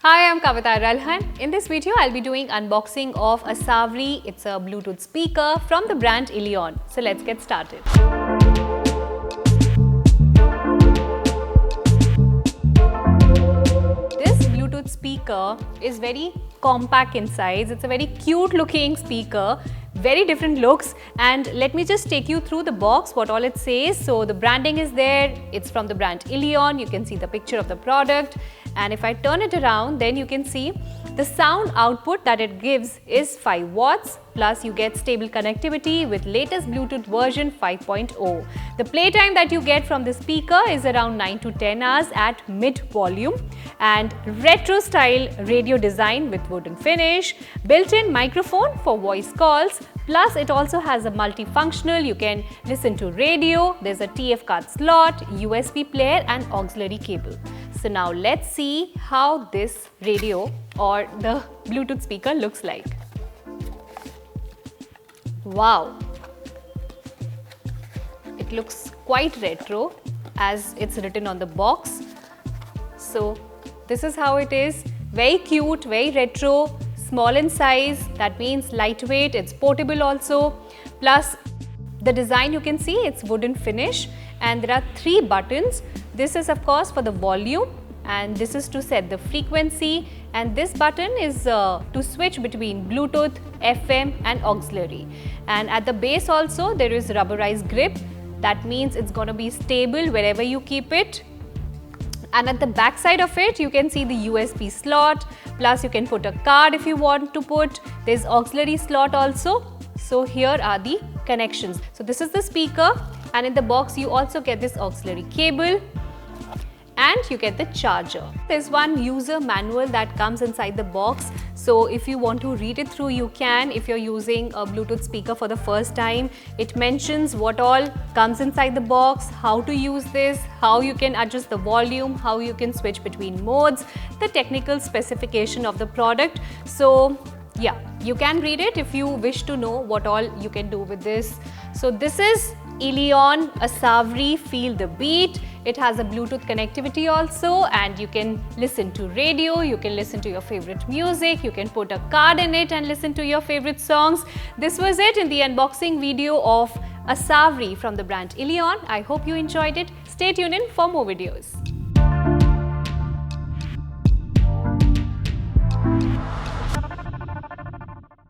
Hi, I'm Kavita Ralhan. In this video, I'll be doing unboxing of a Savri. It's a Bluetooth speaker from the brand Ilion. So let's get started. This Bluetooth speaker is very compact in size. It's a very cute looking speaker. Very different looks, and let me just take you through the box, what all it says. So the branding is there, it's from the brand Ilion. You can see the picture of the product, and if I turn it around, then you can see the sound output that it gives is 5 watts, plus you get stable connectivity with latest Bluetooth version 5.0. The playtime that you get from the speaker is around 9 to 10 hours at mid volume, and retro style radio design with wooden finish, built-in microphone for voice calls, plus it also has a multifunctional. You can listen to radio, there's a TF card slot, USB player and auxiliary cable. So now let's see how this radio or the Bluetooth speaker looks like. Wow! It looks quite retro as it's written on the box. So this is how it is. Very cute, very retro, small in size. That means lightweight, it's portable also. Plus the design, you can see it's wooden finish, and there are 3 buttons. This is of course for the volume, and this is to set the frequency, and this button is to switch between Bluetooth, FM and auxiliary. And at the base also there is rubberized grip. That means it's going to be stable wherever you keep it. And at the back side of it, you can see the USB slot, plus you can put a card if you want to put. There's auxiliary slot also. So here are the connections. So this is the speaker, and in the box you also get this auxiliary cable, and you get the charger. There's one user manual that comes inside the box. So if you want to read it through, you can. If you're using a Bluetooth speaker for the first time, it mentions what all comes inside the box, how to use this, how you can adjust the volume, how you can switch between modes, the technical specification of the product. So yeah, you can read it if you wish to know what all you can do with this. So this is Ilion, a Savri Feel the Beat. It has a Bluetooth connectivity also, and you can listen to radio, you can listen to your favorite music, you can put a card in it and listen to your favorite songs. This was it in the unboxing video of a Savri from the brand Ilion. I hope you enjoyed it. Stay tuned in for more videos.